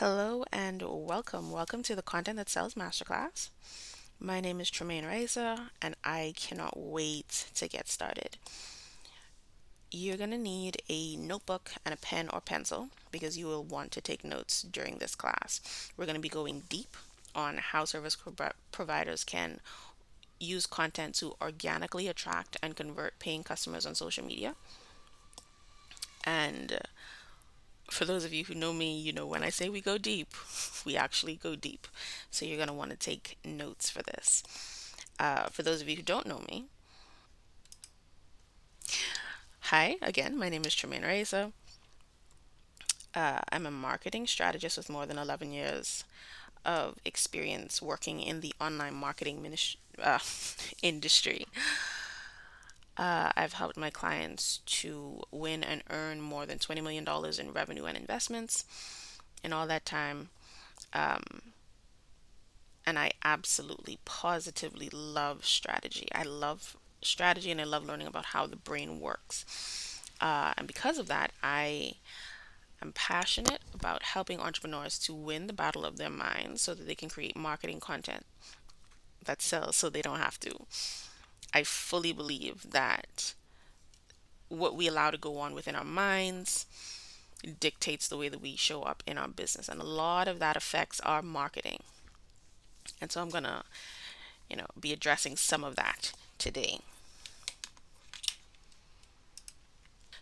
Hello and welcome. Welcome to the Content That Sells Masterclass. My name is Tremaine Reza and I cannot wait to get started. You're going to need a notebook and a pen or pencil because you will want to take notes during this class. We're going to be going deep on how providers can use content to organically attract and convert paying customers on social media. And for those of you who know me, you know when I say we go deep, we actually go deep. So you're going to want to take notes for this. For those of you who don't know me, hi again, my name is Tremaine Reza. I'm a marketing strategist with more than 11 years of experience working in the online marketing industry. I've helped my clients to win and earn more than $20 million in revenue and investments. In all that time, and I absolutely positively love strategy. I love strategy and I love learning about how the brain works. And because of that, I am passionate about helping entrepreneurs to win the battle of their minds so that they can create marketing content that sells so they don't have to. I fully believe that what we allow to go on within our minds dictates the way that we show up in our business. And a lot of that affects our marketing. And so I'm going to be addressing some of that today.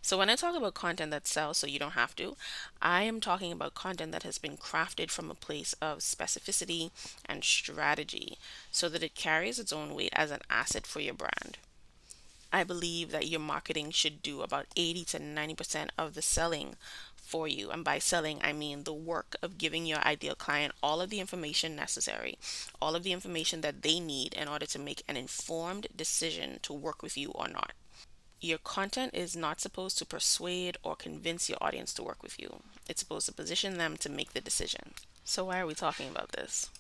So when I talk about content that sells so you don't have to, I am talking about content that has been crafted from a place of specificity and strategy so that it carries its own weight as an asset for your brand. I believe that your marketing should do about 80 to 90% of the selling for you. And by selling, I mean the work of giving your ideal client all of the information necessary, all of the information that they need in order to make an informed decision to work with you or not. Your content is not supposed to persuade or convince your audience to work with you. It's supposed to position them to make the decision. So, why are we talking about this?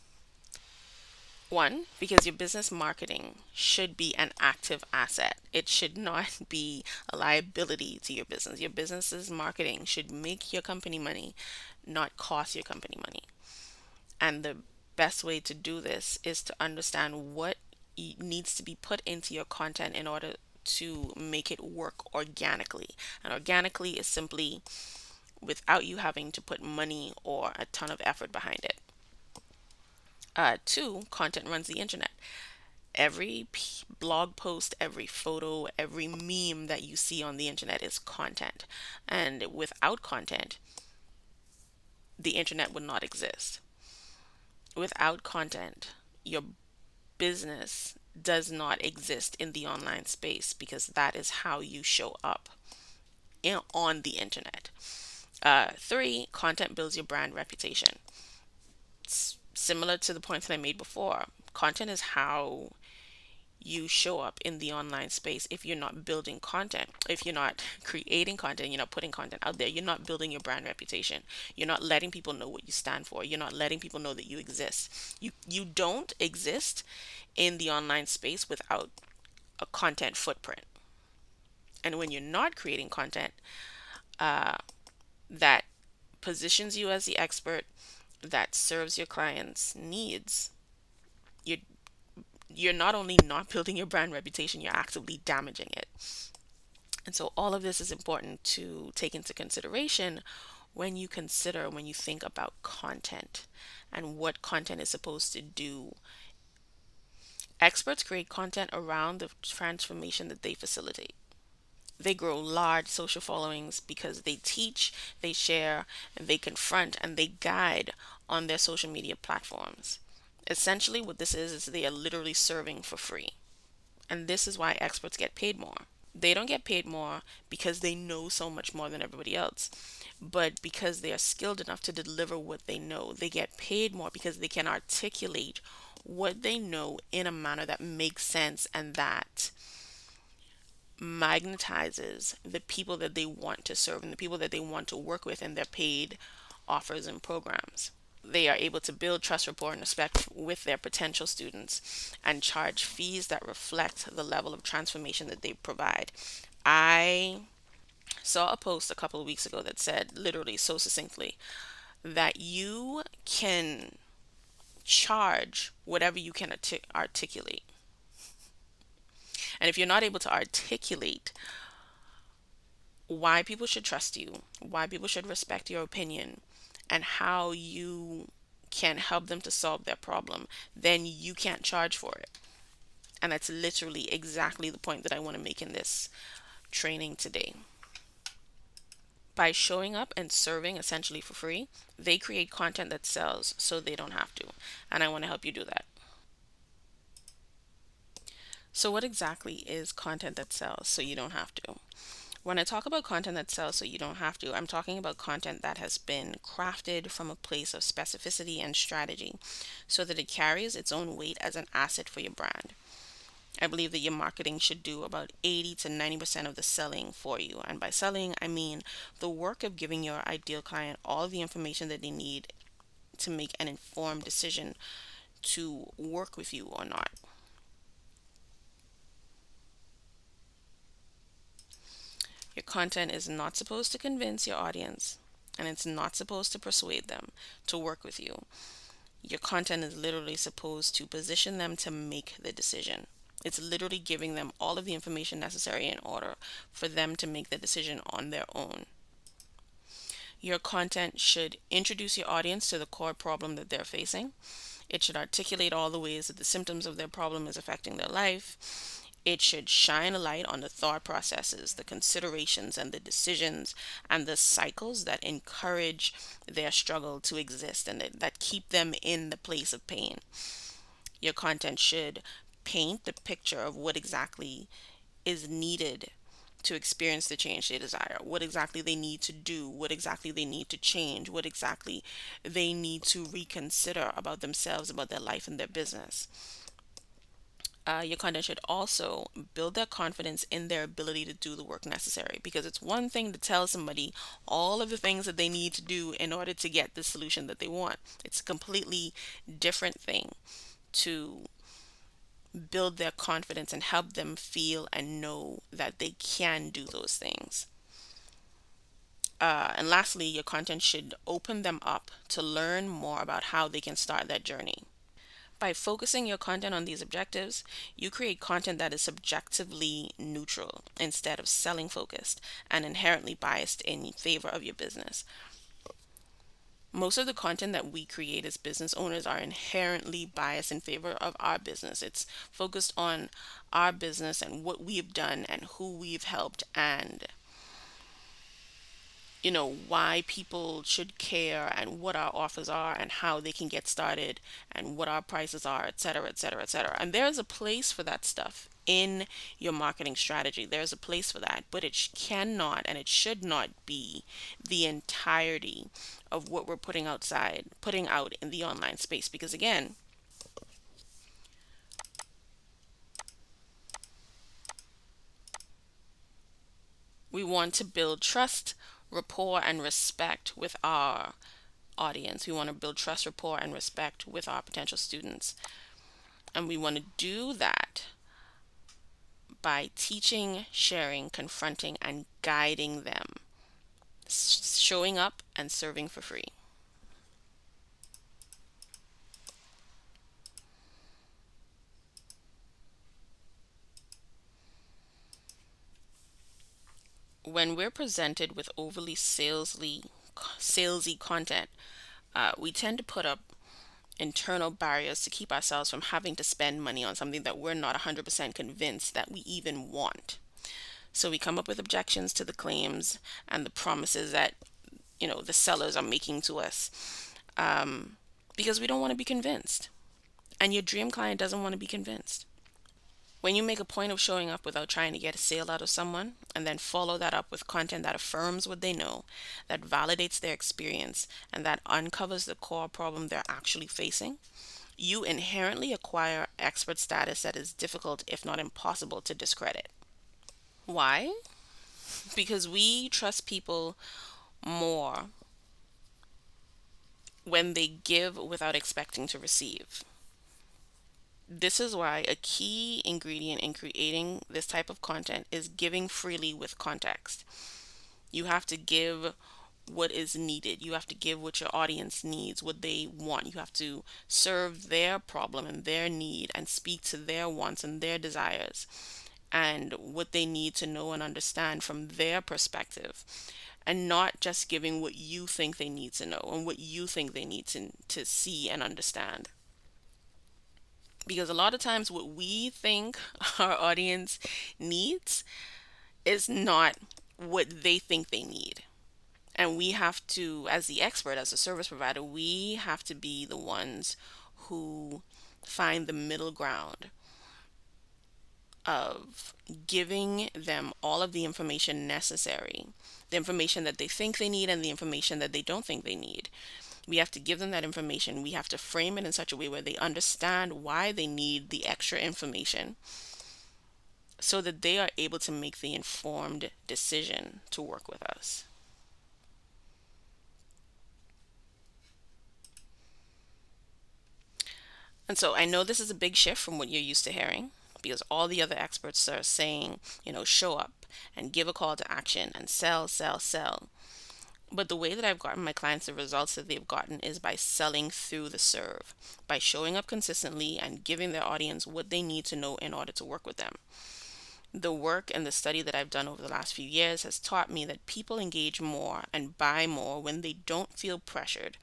One, because your business marketing should be an active asset. It should not be a liability to your business. Your business's marketing should make your company money, not cost your company money. And the best way to do this is to understand what needs to be put into your content in order to make it work organically. And organically is simply without you having to put money or a ton of effort behind it. Two, content runs the internet. Every blog post, every photo, every meme that you see on the internet is content. And without content, the internet would not exist. Without content, your business does not exist in the online space because that is how you show up on the internet. Three, content builds your brand reputation. It's similar to the points that I made before. Content is how you show up in the online space. If you're not building content, if you're not creating content, you're not putting content out there, you're not building your brand reputation. You're not letting people know what you stand for. You're not letting people know that you exist. You don't exist in the online space without a content footprint. And when you're not creating content that positions you as the expert, that serves your clients' needs, you're you're not only not building your brand reputation, you're actively damaging it. And so all of this is important to take into consideration when you think about content and what content is supposed to do. Experts create content around the transformation that they facilitate. They grow large social followings because they teach, they share, they confront, and they guide on their social media platforms. Essentially, what this is they are literally serving for free. And this is why experts get paid more. They don't get paid more because they know so much more than everybody else, but because they are skilled enough to deliver what they know. They get paid more because they can articulate what they know in a manner that makes sense and that magnetizes the people that they want to serve and the people that they want to work with in their paid offers and programs. They are able to build trust, rapport, and respect with their potential students and charge fees that reflect the level of transformation that they provide. I saw a post a couple of weeks ago that said, literally, so succinctly, that you can charge whatever you can articulate. And if you're not able to articulate why people should trust you, why people should respect your opinion, and how you can help them to solve their problem, then you can't charge for it. And that's literally exactly the point that I want to make in this training today. By showing up and serving essentially for free, they create content that sells so they don't have to. And I want to help you do that. So, what exactly is content that sells so you don't have to? When I talk about content that sells so you don't have to, I'm talking about content that has been crafted from a place of specificity and strategy so that it carries its own weight as an asset for your brand. I believe that your marketing should do about 80 to 90% of the selling for you. And by selling, I mean the work of giving your ideal client all the information that they need to make an informed decision to work with you or not. Your content is not supposed to convince your audience, and it's not supposed to persuade them to work with you. Your content is literally supposed to position them to make the decision. It's literally giving them all of the information necessary in order for them to make the decision on their own. Your content should introduce your audience to the core problem that they're facing. It should articulate all the ways that the symptoms of their problem is affecting their life. It should shine a light on the thought processes, the considerations, and the decisions and the cycles that encourage their struggle to exist and that keep them in the place of pain. Your content should paint the picture of what exactly is needed to experience the change they desire, what exactly they need to do, what exactly they need to change, what exactly they need to reconsider about themselves, about their life and their business. Your content should also build their confidence in their ability to do the work necessary, because it's one thing to tell somebody all of the things that they need to do in order to get the solution that they want. It's a completely different thing to build their confidence and help them feel and know that they can do those things. And lastly, your content should open them up to learn more about how they can start that journey. By focusing your content on these objectives, you create content that is subjectively neutral instead of selling focused and inherently biased in favor of your business. Most of the content that we create as business owners are inherently biased in favor of our business. It's focused on our business and what we've done and who we've helped, and why people should care and what our offers are and how they can get started and what our prices are, etc., etc., etc. And there's a place for that stuff in your marketing strategy. There's a place for that, but it cannot and it should not be the entirety of what we're putting out in the online space, because again, we want to build trust, rapport, and respect with our audience. We want to build trust, rapport, and respect with our potential students. And we want to do that by teaching, sharing, confronting, and guiding them, showing up and serving for free. When we're presented with overly salesy content, we tend to put up internal barriers to keep ourselves from having to spend money on something that we're not 100% convinced that we even want. So we come up with objections to the claims and the promises that the sellers are making to us, because we don't want to be convinced, and your dream client doesn't want to be convinced. When you make a point of showing up without trying to get a sale out of someone, and then follow that up with content that affirms what they know, that validates their experience, and that uncovers the core problem they're actually facing, you inherently acquire expert status that is difficult, if not impossible, to discredit. Why? Because we trust people more when they give without expecting to receive. This is why a key ingredient in creating this type of content is giving freely with context. You have to give what is needed. You have to give what your audience needs, what they want. You have to serve their problem and their need and speak to their wants and their desires and what they need to know and understand from their perspective, and not just giving what you think they need to know and what you think they need to see and understand. Because a lot of times, what we think our audience needs is not what they think they need. And we have to, as the expert, as a service provider, we have to be the ones who find the middle ground of giving them all of the information necessary, the information that they think they need and the information that they don't think they need. We have to give them that information. We have to frame it in such a way where they understand why they need the extra information so that they are able to make the informed decision to work with us. And so I know this is a big shift from what you're used to hearing, because all the other experts are saying, show up and give a call to action and sell, sell, sell. But the way that I've gotten my clients the results that they've gotten is by selling through the serve, by showing up consistently and giving their audience what they need to know in order to work with them. The work and the study that I've done over the last few years has taught me that people engage more and buy more when they don't feel pressured,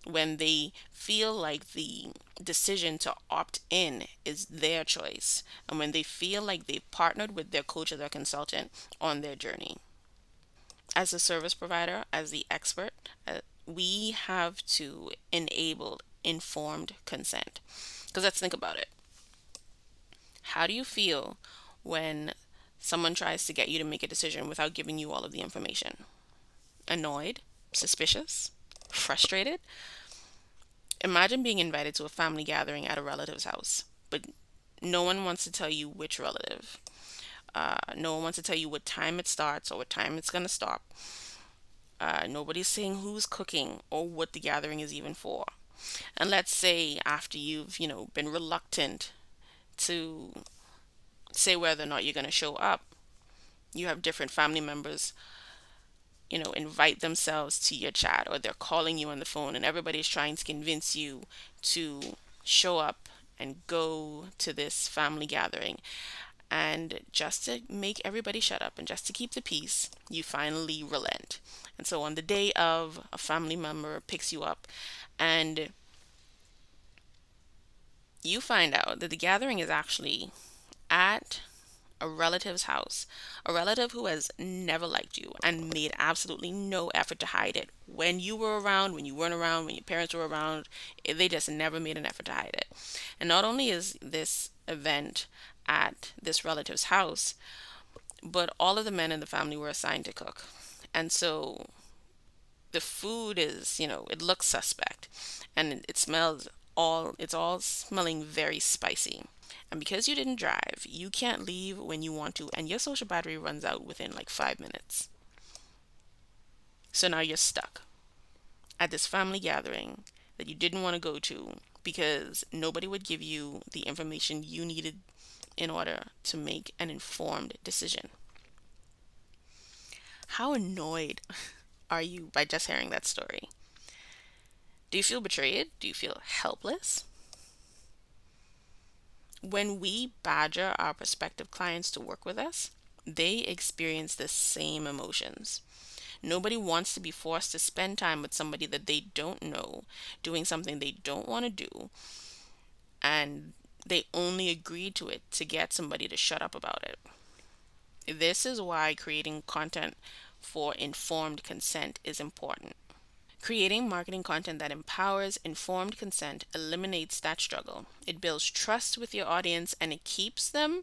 when they feel like the decision to opt in is their choice, and when they feel like they've partnered with their coach or their consultant on their journey. As a service provider, as the expert, we have to enable informed consent. Because let's think about it. How do you feel when someone tries to get you to make a decision without giving you all of the information? Annoyed? Suspicious? Frustrated? Imagine being invited to a family gathering at a relative's house, but no one wants to tell you which relative. No one wants to tell you what time it starts or what time it's going to stop. Nobody's saying who's cooking or what the gathering is even for. And let's say after you've, been reluctant to say whether or not you're going to show up, you have different family members, invite themselves to your chat, or they're calling you on the phone and everybody's trying to convince you to show up and go to this family gathering. And just to make everybody shut up and just to keep the peace, you finally relent. And so on the day of, a family member picks you up and you find out that the gathering is actually at a relative's house, a relative who has never liked you and made absolutely no effort to hide it. When you were around, when you weren't around, when your parents were around, they just never made an effort to hide it. And not only is this event at this relative's house, but all of the men in the family were assigned to cook. And so the food is, it looks suspect and it smells it's all smelling very spicy. And because you didn't drive, you can't leave when you want to, and your social battery runs out within like 5 minutes. So now you're stuck at this family gathering that you didn't want to go to because nobody would give you the information you needed in order to make an informed decision. How annoyed are you by just hearing that story? Do you feel betrayed? Do you feel helpless? When we badger our prospective clients to work with us, they experience the same emotions. Nobody wants to be forced to spend time with somebody that they don't know, doing something they don't want to do, and they only agreed to it to get somebody to shut up about it. This is why creating content for informed consent is important. Creating marketing content that empowers informed consent eliminates that struggle. It builds trust with your audience and it keeps them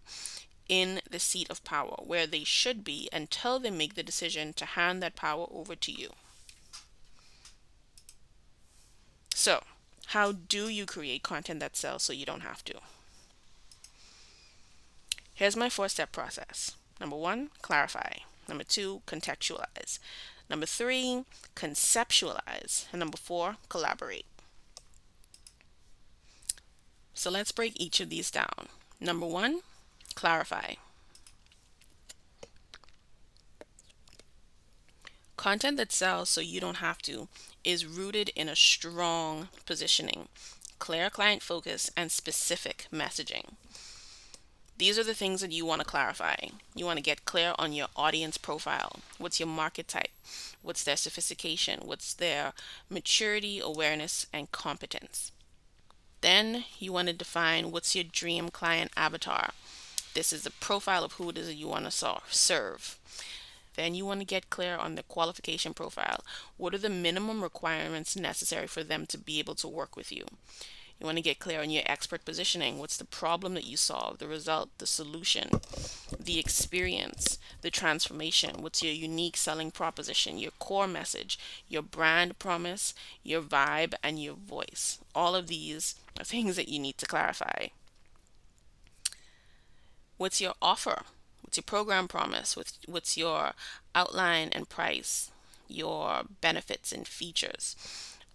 in the seat of power where they should be until they make the decision to hand that power over to you. So, how do you create content that sells so you don't have to? Here's my 4-step process. Number 1, clarify. Number 2, contextualize. Number 3, conceptualize. And number 4, collaborate. So let's break each of these down. Number 1, clarify. Content that sells so you don't have to is rooted in a strong positioning, clear client focus, and specific messaging. These are the things that you want to clarify. You want to get clear on your audience profile. What's your market type? What's their sophistication? What's their maturity, awareness, and competence? Then you want to define what's your dream client avatar. This is the profile of who it is that you want to serve. Then you want to get clear on the qualification profile. What are the minimum requirements necessary for them to be able to work with you? You want to get clear on your expert positioning. What's the problem that you solve, the result, the solution, the experience, the transformation? What's your unique selling proposition, your core message, your brand promise, your vibe, and your voice? All of these are things that you need to clarify. What's your offer? What's your program promise? What's your outline and price, your benefits and features?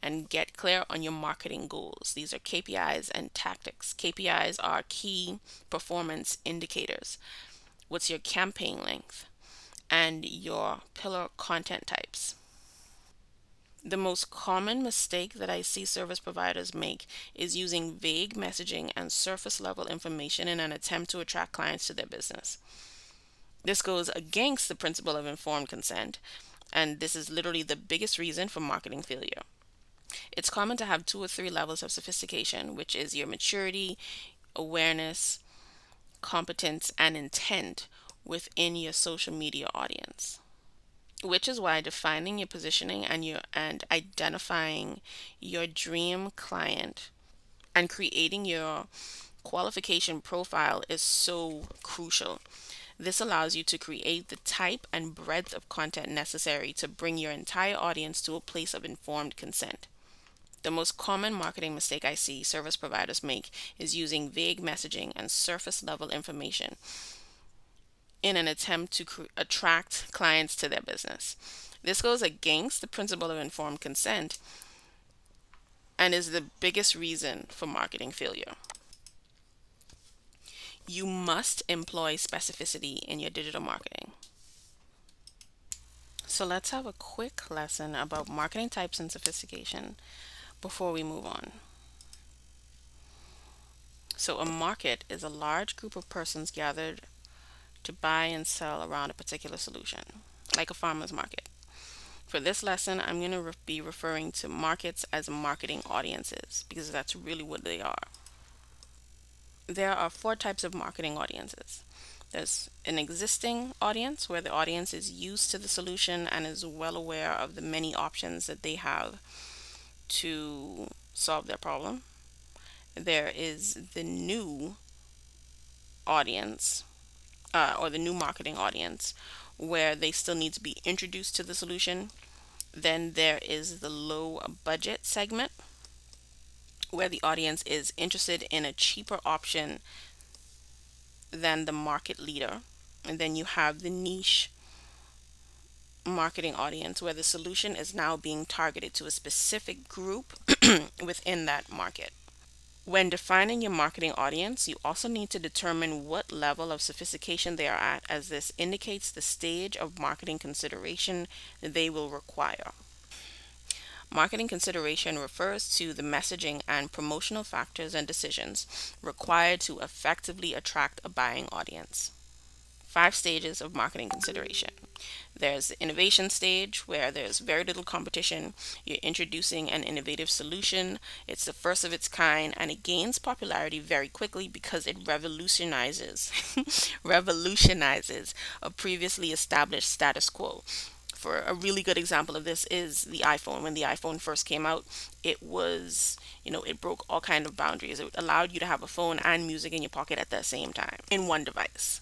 And get clear on your marketing goals. These are KPIs and tactics. KPIs are key performance indicators. What's your campaign length and your pillar content types? The most common mistake that I see service providers make is using vague messaging and surface level information in an attempt to attract clients to their business. This goes against the principle of informed consent, and this is literally the biggest reason for marketing failure. It's common to have 2 or 3 levels of sophistication, which is your maturity, awareness, competence, and intent within your social media audience. Which is why defining your positioning and identifying your dream client and creating your qualification profile is so crucial. This allows you to create the type and breadth of content necessary to bring your entire audience to a place of informed consent. The most common marketing mistake I see service providers make is using vague messaging and surface level information in an attempt to attract clients to their business. This goes against the principle of informed consent and is the biggest reason for marketing failure. You must employ specificity in your digital marketing. So let's have a quick lesson about marketing types and sophistication before we move on. So a market is a large group of persons gathered to buy and sell around a particular solution, like a farmer's market. For this lesson, I'm going to be referring to markets as marketing audiences because that's really what they are. There are 4 types of marketing audiences. There's an existing audience where the audience is used to the solution and is well aware of the many options that they have to solve their problem. There is the new audience, or the new marketing audience, where they still need to be introduced to the solution. Then there is the low budget segment, where the audience is interested in a cheaper option than the market leader. And then you have the niche marketing audience, where the solution is now being targeted to a specific group within that market. When defining your marketing audience, you also need to determine what level of sophistication they are at, as this indicates the stage of marketing consideration they will require. Marketing consideration refers to the messaging and promotional factors and decisions required to effectively attract a buying audience. 5 stages of marketing consideration. There's the innovation stage where there's very little competition. You're introducing an innovative solution. It's the first of its kind and it gains popularity very quickly because it revolutionizes revolutionizes a previously established status quo. For a really good example of this is the iPhone. When the iPhone first came out, it was, it broke all kind of boundaries. It allowed you to have a phone and music in your pocket at the same time in one device.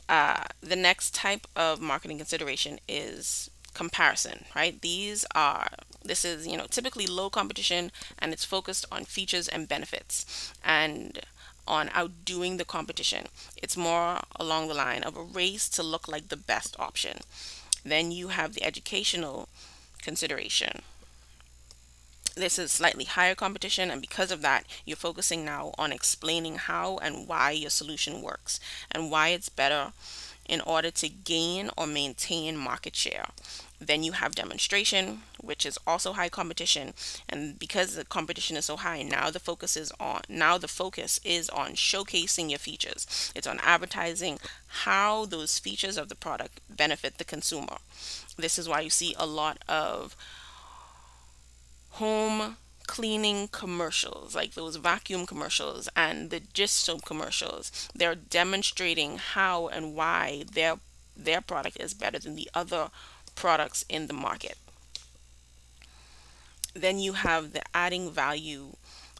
The next type of marketing consideration is comparison, right? This is, typically low competition and it's focused on features and benefits and on outdoing the competition. It's more along the line of a race to look like the best option. Then you have the educational consideration. This is slightly higher competition, and because of that, you're focusing now on explaining how and why your solution works and why it's better in order to gain or maintain market share. Then you have demonstration, which is also high competition. And because the competition is so high, now the focus is on showcasing your features. It's on advertising how those features of the product benefit the consumer. This is why you see a lot of home cleaning commercials, like those vacuum commercials and the dish soap commercials. They're demonstrating how and why their product is better than the other products in the market. Then you have the adding value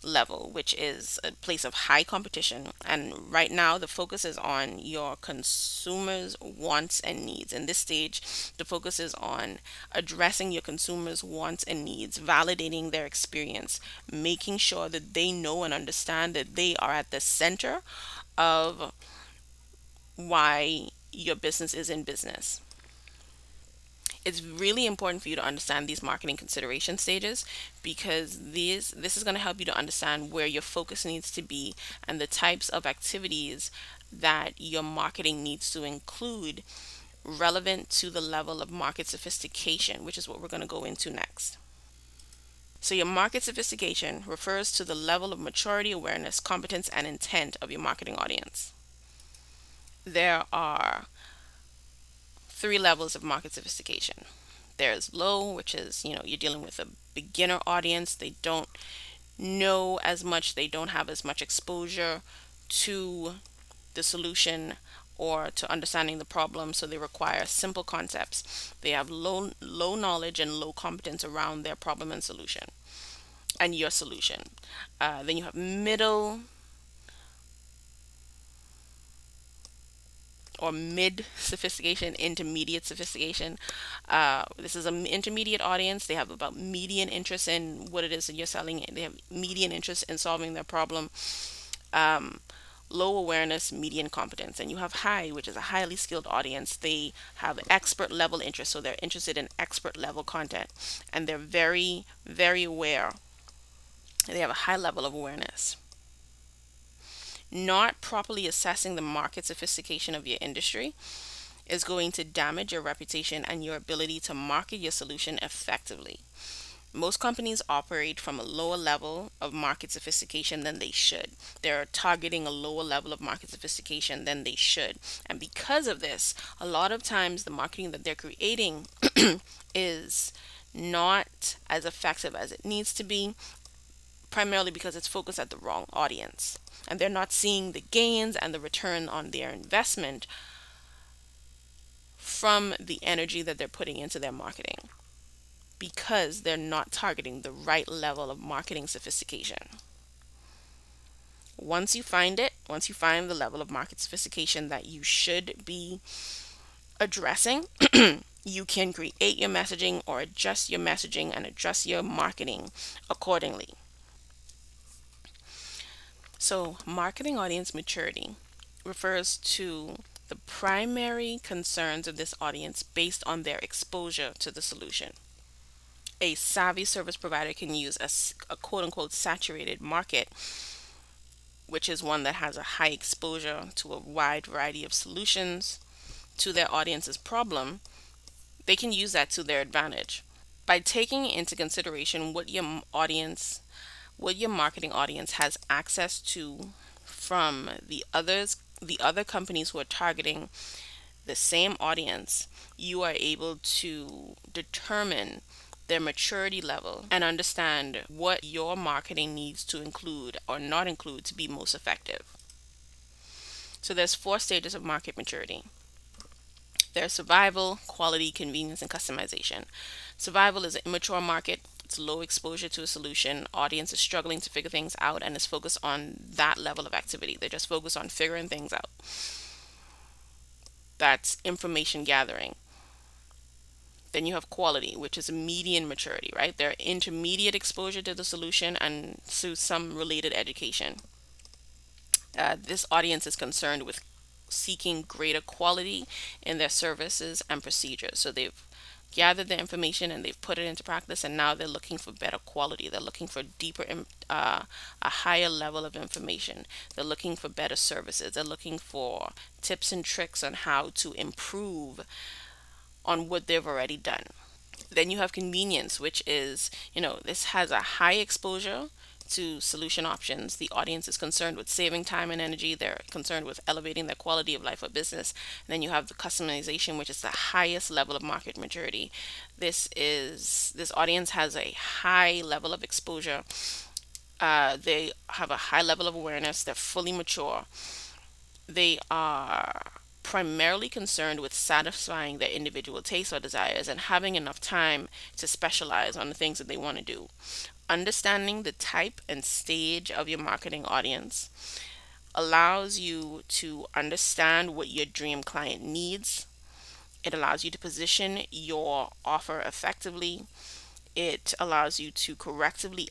level, which is a place of high competition. And right now, the focus is on your consumers' wants and needs. In this stage, the focus is on addressing your consumers' wants and needs, validating their experience, making sure that they know and understand that they are at the center of why your business is in business. It's really important for you to understand these marketing consideration stages, because this is going to help you to understand where your focus needs to be and the types of activities that your marketing needs to include, relevant to the level of market sophistication, which is what we're going to go into next. So your market sophistication refers to the level of maturity, awareness, competence, and intent of your marketing audience. There are three levels of market sophistication. There's low, which is, you're dealing with a beginner audience. They don't know as much, they don't have as much exposure to the solution or to understanding the problem, so they require simple concepts. They have low knowledge and low competence around their problem and solution and your solution. Then you have middle or mid sophistication, intermediate sophistication. This is an intermediate audience. They have about median interest in what it is that you're selling. They have median interest in solving their problem. Um, Low awareness, median competence. And you have high, which is a highly skilled audience. They have expert level interest, so they're interested in expert level content. And they're very, very aware. They have a high level of awareness. Not properly assessing the market sophistication of your industry is going to damage your reputation and your ability to market your solution effectively. Most companies operate from a lower level of market sophistication than they should. They're targeting a lower level of market sophistication than they should. And because of this, a lot of times the marketing that they're creating is not as effective as it needs to be, primarily because it's focused at the wrong audience. And they're not seeing the gains and the return on their investment from the energy that they're putting into their marketing, because they're not targeting the right level of marketing sophistication. Once you find the level of market sophistication that you should be addressing, you can create your messaging or adjust your messaging and adjust your marketing accordingly. So, marketing audience maturity refers to the primary concerns of this audience based on their exposure to the solution. A savvy service provider can use a quote unquote saturated market, which is one that has a high exposure to a wide variety of solutions to their audience's problem. They can use that to their advantage by taking into consideration what your marketing audience has access to from the other companies who are targeting the same audience. You are able to determine their maturity level and understand what your marketing needs to include or not include to be most effective. So there's four stages of market maturity. There's survival, quality, convenience, and customization. Survival is an immature market. It's low exposure to a solution. Audience is struggling to figure things out and is focused on that level of activity. They're just focused on figuring things out. That's information gathering. Then you have quality, which is a median maturity, right? They're intermediate exposure to the solution and to some related education. This audience is concerned with seeking greater quality in their services and procedures. So they've gathered the information and they've put it into practice, and now they're looking for better quality. They're looking for a higher level of information. They're looking for better services. They're looking for tips and tricks on how to improve on what they've already done. Then you have convenience, which is, this has a high exposure to solution options. The audience is concerned with saving time and energy. They're concerned with elevating their quality of life or business. And then you have the customization, which is the highest level of market maturity. This audience has a high level of exposure. They have a high level of awareness. They're fully mature. They are primarily concerned with satisfying their individual tastes or desires and having enough time to specialize on the things that they want to do. Understanding the type and stage of your marketing audience allows you to understand what your dream client needs. It allows you to position your offer effectively. It allows you to correctly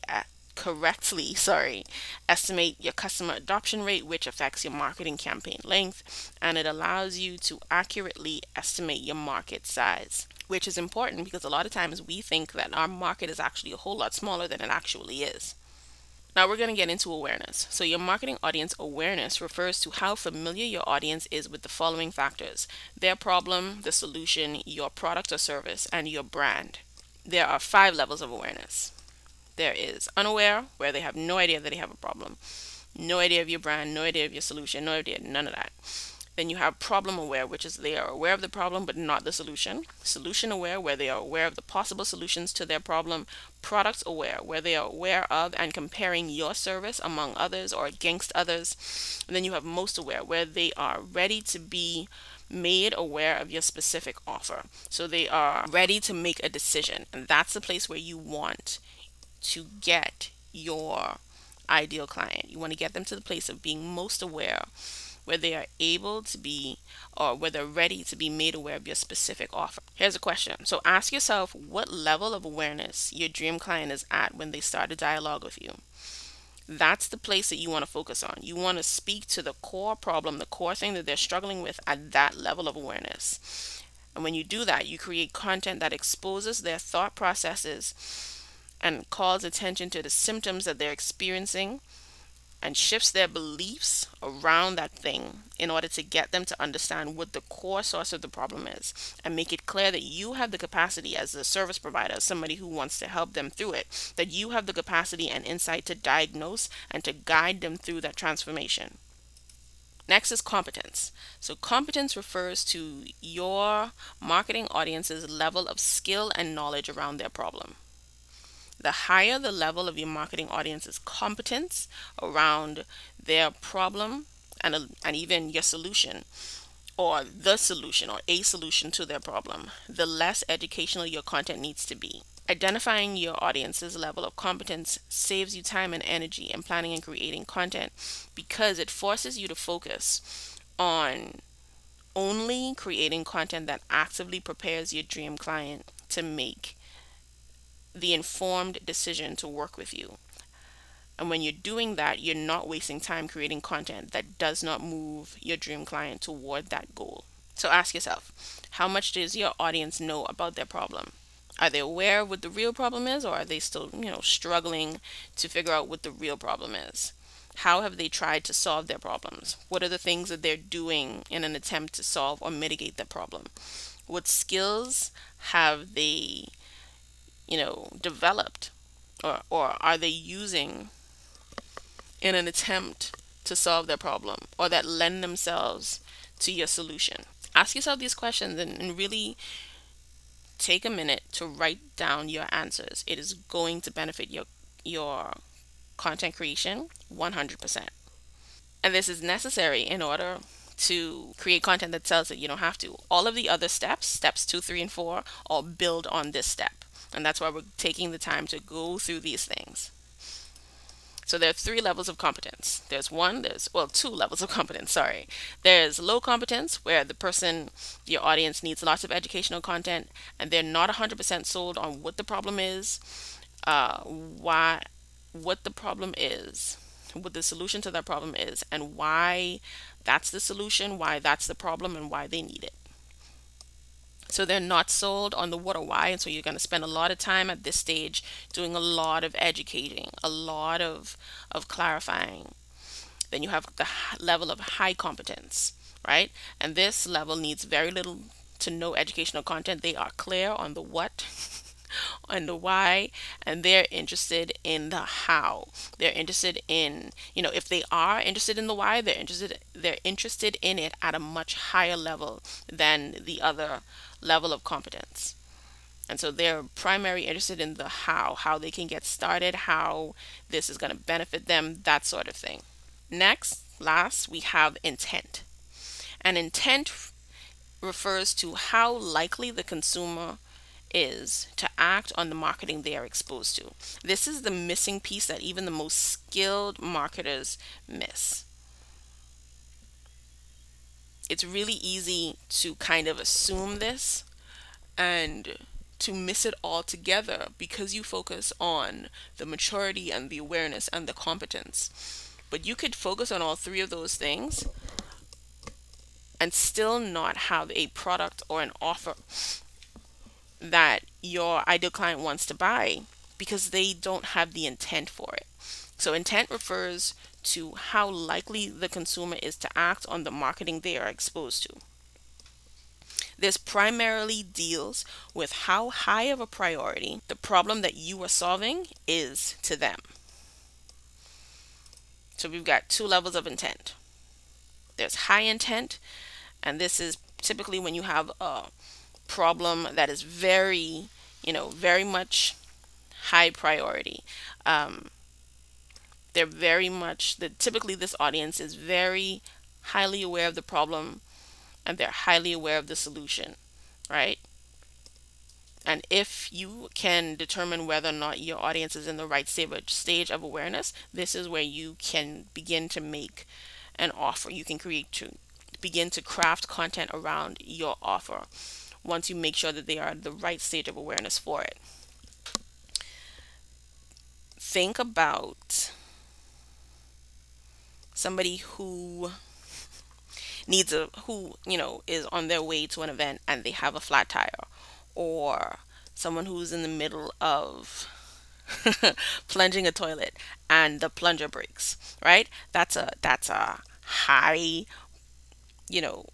estimate your customer adoption rate, which affects your marketing campaign length, and it allows you to accurately estimate your market size, which is important because a lot of times we think that our market is actually a whole lot smaller than it actually is. Now we're going to get into awareness. So your marketing audience awareness refers to how familiar your audience is with the following factors: their problem, the solution, your product or service, and your brand. There are 5 levels of awareness. There is unaware, where they have no idea that they have a problem, no idea of your brand, no idea of your solution, no idea, none of that. Then you have problem aware, which is they are aware of the problem but not the solution. Solution aware, where they are aware of the possible solutions to their problem. Product aware, where they are aware of and comparing your service among others or against others. And then you have most aware, where they are ready to be made aware of your specific offer. So they are ready to make a decision. And that's the place where you want to get your ideal client. You want to get them to the place of being most aware, where they are able to be, or where they're ready to be made aware of your specific offer. Here's a question. So ask yourself what level of awareness your dream client is at when they start a dialogue with you. That's the place that you want to focus on. You want to speak to the core problem, the core thing that they're struggling with at that level of awareness. And when you do that, you create content that exposes their thought processes and calls attention to the symptoms that they're experiencing and shifts their beliefs around that thing in order to get them to understand what the core source of the problem is and make it clear that you have the capacity as a service provider, as somebody who wants to help them through it, that you have the capacity and insight to diagnose and to guide them through that transformation. Next is competence. So competence refers to your marketing audience's level of skill and knowledge around their problem. The higher the level of your marketing audience's competence around their problem and even your solution or the solution or a solution to their problem, the less educational your content needs to be. Identifying your audience's level of competence saves you time and energy in planning and creating content because it forces you to focus on only creating content that actively prepares your dream client to make the informed decision to work with you. And when you're doing that, you're not wasting time creating content that does not move your dream client toward that goal. So ask yourself, how much does your audience know about their problem? Are they aware of what the real problem is, or are they still, struggling to figure out what the real problem is? How have they tried to solve their problems? What are the things that they're doing in an attempt to solve or mitigate the problem? What skills have they developed or are they using in an attempt to solve their problem or that lend themselves to your solution? Ask yourself these questions and really take a minute to write down your answers. It is going to benefit your content creation 100%. And this is necessary in order to create content that sells it. You don't have to. All of the other steps 2, 3, and 4, all build on this step. And that's why we're taking the time to go through these things. So there are 3 levels of competence. Two levels of competence, sorry. There's low competence, where your audience needs lots of educational content, and they're not 100% sold on what the problem is, what the problem is, what the solution to that problem is, and why that's the solution, why that's the problem, and why they need it. So they're not sold on the what or why, and so you're going to spend a lot of time at this stage doing a lot of educating, a lot of clarifying. Then you have the level of high competence, right? And this level needs very little to no educational content. They are clear on the what on the why, and they're interested in the how. They're interested in, if they are interested in the why, they're interested in it at a much higher level than the other level of competence. And so they're primary interested in the how they can get started, how this is going to benefit them, that sort of thing. Next, last, we have intent. And intent refers to how likely the consumer is to act on the marketing they are exposed to. This is the missing piece that even the most skilled marketers miss. It's really easy to kind of assume this and to miss it altogether because you focus on the maturity and the awareness and the competence. But you could focus on all three of those things and still not have a product or an offer that your ideal client wants to buy because they don't have the intent for it. So, intent refers to how likely the consumer is to act on the marketing they are exposed to. This primarily deals with how high of a priority the problem that you are solving is to them. So, we've got two levels of intent. There's high intent, and this is typically when you have a problem that is very, very much high priority. Um, they're very much typically this audience is very highly aware of the problem and they're highly aware of the solution, right? And if you can determine whether or not your audience is in the right stage of awareness, this is where you can begin to make an offer. You can begin to craft content around your offer once you make sure that they are at the right stage of awareness for it. Think about somebody who is on their way to an event and they have a flat tire, or someone who's in the middle of plunging a toilet and the plunger breaks, right? That's a high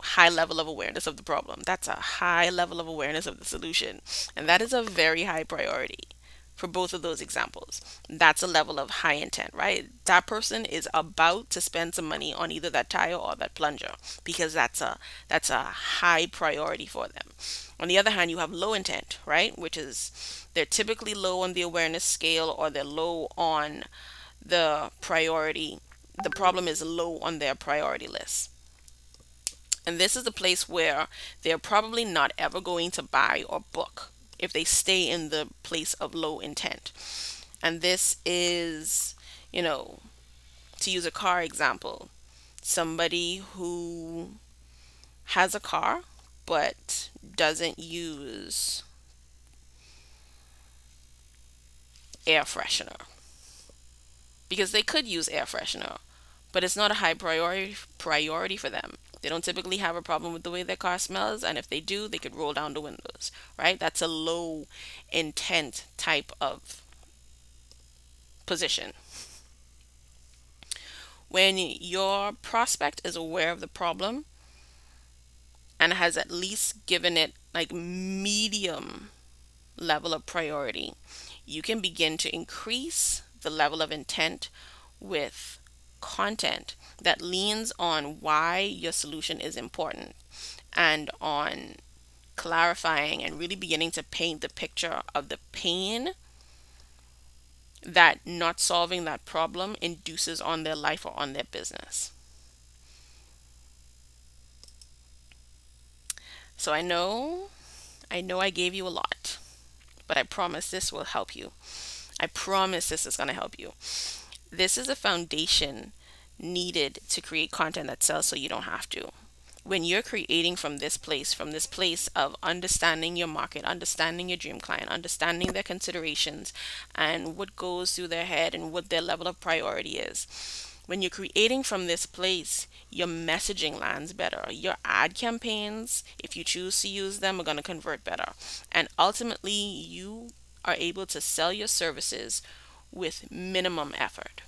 high level of awareness of the problem. That's a high level of awareness of the solution. And that is a very high priority for both of those examples. That's a level of high intent, right? That person is about to spend some money on either that tire or that plunger because that's a high priority for them. On the other hand, you have low intent, right? Which is they're typically low on the awareness scale or they're low on the priority. The problem is low on their priority list. And this is a place where they're probably not ever going to buy or book if they stay in the place of low intent. And this is, you know, to use a car example, somebody who has a car but doesn't use air freshener because they could use air freshener, but it's not a high priority for them. They don't typically have a problem with the way their car smells, and if they do, they could roll down the windows, right? That's a low intent type of position. When your prospect is aware of the problem and has at least given it like medium level of priority, you can begin to increase the level of intent with content that leans on why your solution is important and on clarifying and really beginning to paint the picture of the pain that not solving that problem induces on their life or on their business. So I know I gave you a lot, but I promise this will help you. I promise this is going to help you. This is a foundation needed to create content that sells so you don't have to. When you're creating from this place of understanding your market, understanding your dream client, understanding their considerations and what goes through their head and what their level of priority is. When you're creating from this place, your messaging lands better. Your ad campaigns, if you choose to use them, are going to convert better. And ultimately, you are able to sell your services with minimum effort.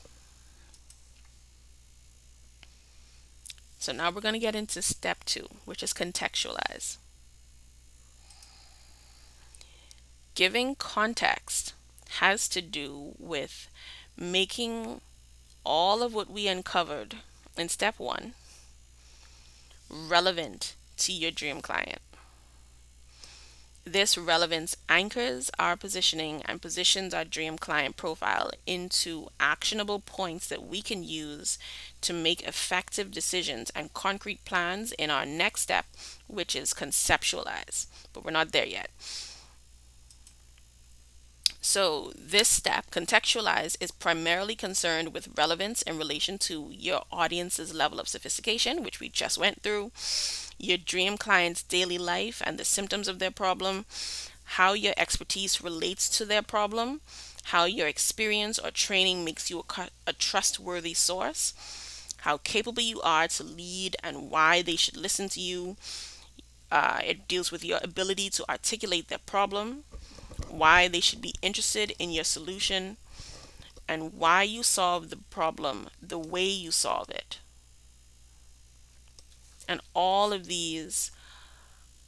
So now we're going to get into step 2, which is contextualize. Giving context has to do with making all of what we uncovered in step one relevant to your dream client. This relevance anchors our positioning and positions our dream client profile into actionable points that we can use to make effective decisions and concrete plans in our next step, which is conceptualize. But we're not there yet. So, this step, contextualize, is primarily concerned with relevance in relation to your audience's level of sophistication, which we just went through, your dream client's daily life and the symptoms of their problem, how your expertise relates to their problem, how your experience or training makes you a trustworthy source, how capable you are to lead and why they should listen to you. It deals with your ability to articulate their problem, why they should be interested in your solution, and why you solve the problem the way you solve it. And all of these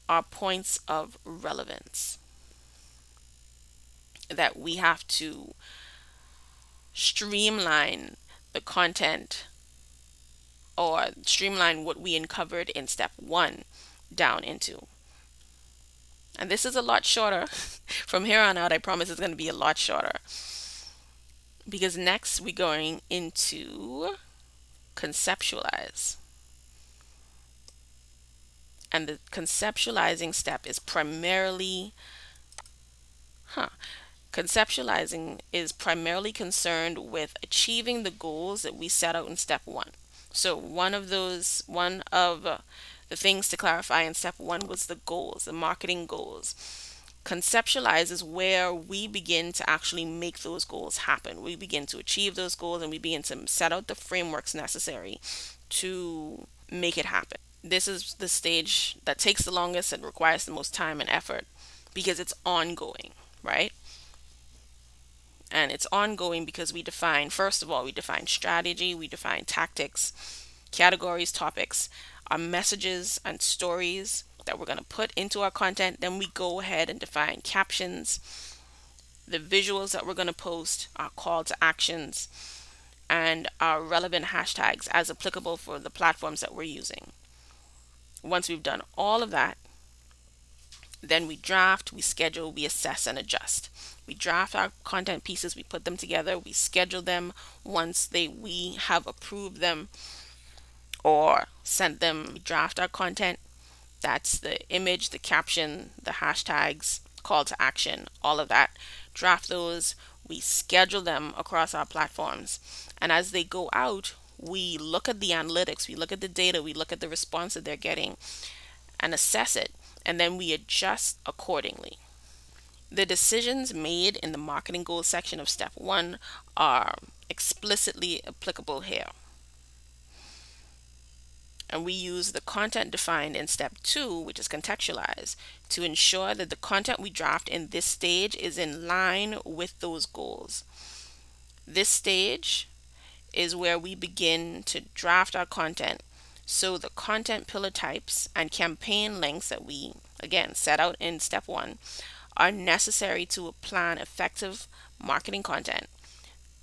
are points of relevance that we have to streamline the content or streamline what we uncovered in step one down into. And this is a lot shorter. From here on out, I promise it's going to be a lot shorter. Because next we're going into conceptualize. And the conceptualizing step is primarily, conceptualizing is primarily concerned with achieving the goals that we set out in step one. So one of the things to clarify in step one was the goals, the marketing goals. Conceptualize is where we begin to actually make those goals happen. We begin to achieve those goals and we begin to set out the frameworks necessary to make it happen. This is the stage that takes the longest and requires the most time and effort because it's ongoing, right? And it's ongoing because we define, first of all, we define strategy, we define tactics, categories, topics, our messages and stories that we're going to put into our content. Then we go ahead and define captions, the visuals that we're going to post, our call to actions, and our relevant hashtags as applicable for the platforms that we're using. Once we've done all of that, then we draft, we schedule, we assess, and adjust. We draft our content pieces, we put them together, we schedule them. Once we have approved them or sent them, we draft our content. That's the image, the caption, the hashtags, call to action, all of that. Draft those, we schedule them across our platforms. And as they go out, we look at the analytics, we look at the data, we look at the response that they're getting and assess it, and then we adjust accordingly. The decisions made in the marketing goals section of step one are explicitly applicable here. And we use the content defined in step two, which is contextualize, to ensure that the content we draft in this stage is in line with those goals. This stage is where we begin to draft our content. So the content pillar types and campaign lengths that we, again, set out in step one are necessary to plan effective marketing content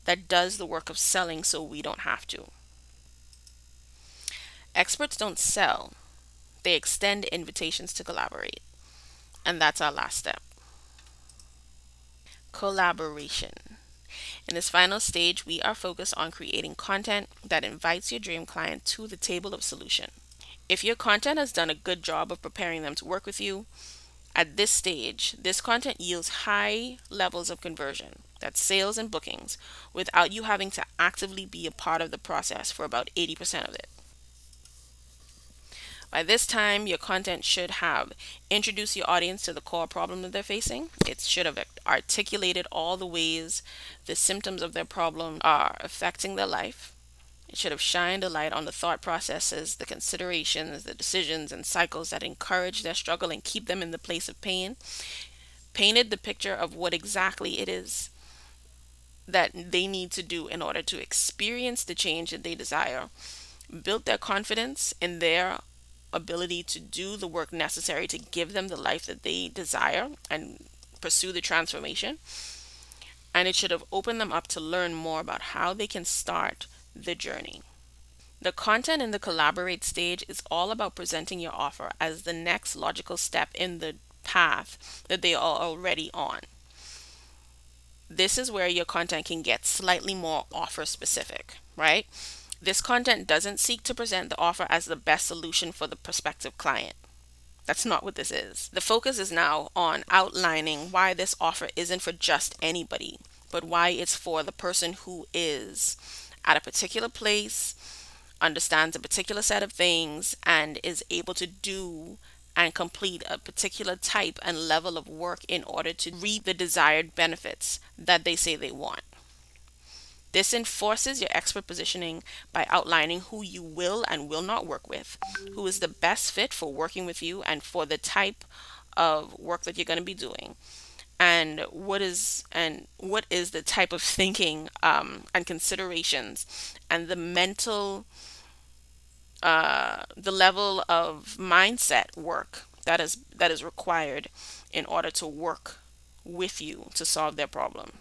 that does the work of selling so we don't have to. Experts don't sell, they extend invitations to collaborate. And that's our last step. Collaboration. In this final stage, we are focused on creating content that invites your dream client to the table of solution. If your content has done a good job of preparing them to work with you, at this stage, this content yields high levels of conversion, that's sales and bookings, without you having to actively be a part of the process for about 80% of it. By this time, your content should have introduced your audience to the core problem that they're facing. It should have articulated all the ways the symptoms of their problem are affecting their life. It should have shined a light on the thought processes, the considerations, the decisions, and cycles that encourage their struggle and keep them in the place of pain. Painted the picture of what exactly it is that they need to do in order to experience the change that they desire. Built their confidence in their ability to do the work necessary to give them the life that they desire and pursue the transformation, and it should have opened them up to learn more about how they can start the journey. The content in the collaborate stage is all about presenting your offer as the next logical step in the path that they are already on. This is where your content can get slightly more offer specific, right? This content doesn't seek to present the offer as the best solution for the prospective client. That's not what this is. The focus is now on outlining why this offer isn't for just anybody, but why it's for the person who is at a particular place, understands a particular set of things, and is able to do and complete a particular type and level of work in order to reap the desired benefits that they say they want. This enforces your expert positioning by outlining who you will and will not work with, who is the best fit for working with you and for the type of work that you're going to be doing, and what is the type of thinking and considerations and the level of mindset work that is required in order to work with you to solve their problem.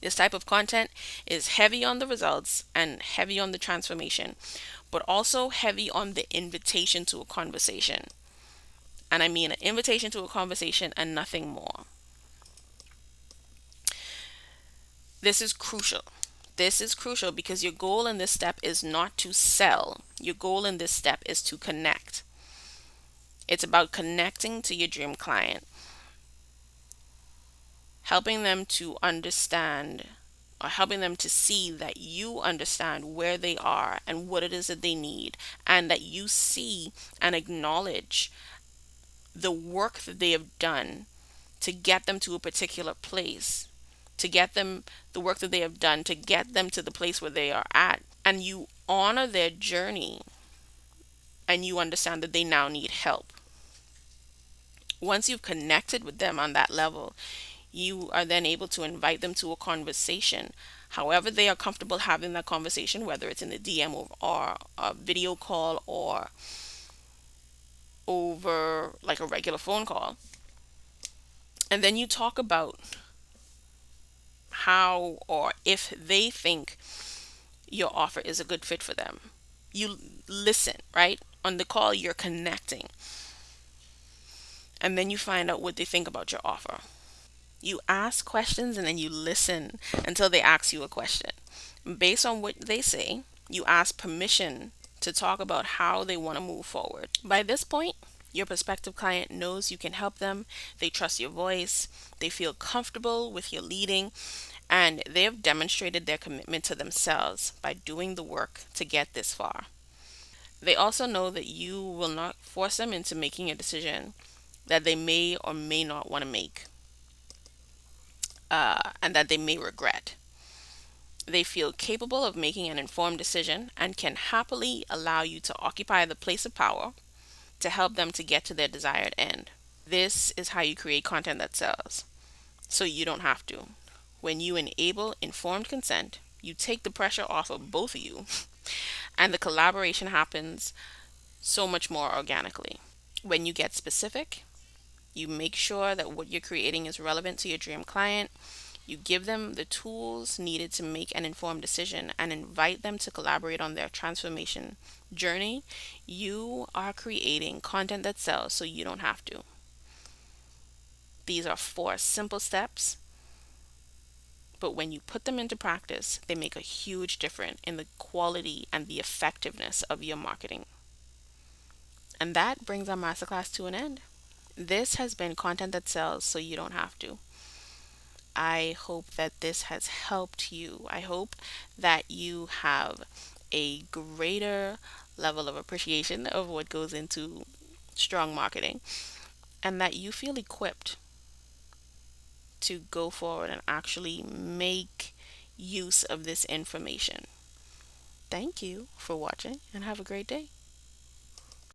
This type of content is heavy on the results and heavy on the transformation, but also heavy on the invitation to a conversation. And I mean an invitation to a conversation and nothing more. This is crucial. This is crucial because your goal in this step is not to sell. Your goal in this step is to connect. It's about connecting to your dream client, helping them to understand or helping them to see that you understand where they are and what it is that they need, and that you see and acknowledge the work that they have done to get them to a particular place, to get them the work that they have done to get them to the place where they are at, and you honor their journey, and you understand that they now need help. Once you've connected with them on that level, you are then able to invite them to a conversation. However, they are comfortable having that conversation, whether it's in the DM or a video call or over like a regular phone call. And then you talk about how or if they think your offer is a good fit for them. You listen, right? On the call, you're connecting. And then you find out what they think about your offer. You ask questions and then you listen until they ask you a question. Based on what they say, you ask permission to talk about how they want to move forward. By this point, your prospective client knows you can help them, they trust your voice, they feel comfortable with your leading, and they have demonstrated their commitment to themselves by doing the work to get this far. They also know that you will not force them into making a decision that they may or may not want to make, and that they may regret. They feel capable of making an informed decision and can happily allow you to occupy the place of power to help them to get to their desired end. This is how you create content that sells, so you don't have to. When you enable informed consent, you take the pressure off of both of you, and the collaboration happens so much more organically. When you get specific, you make sure that what you're creating is relevant to your dream client. You give them the tools needed to make an informed decision and invite them to collaborate on their transformation journey. You are creating content that sells so you don't have to. These are 4 simple steps, but when you put them into practice, they make a huge difference in the quality and the effectiveness of your marketing. And that brings our masterclass to an end. This has been content that sells so you don't have to. I hope that this has helped you. I hope that you have a greater level of appreciation of what goes into strong marketing, and that you feel equipped to go forward and actually make use of this information. Thank you for watching and have a great day.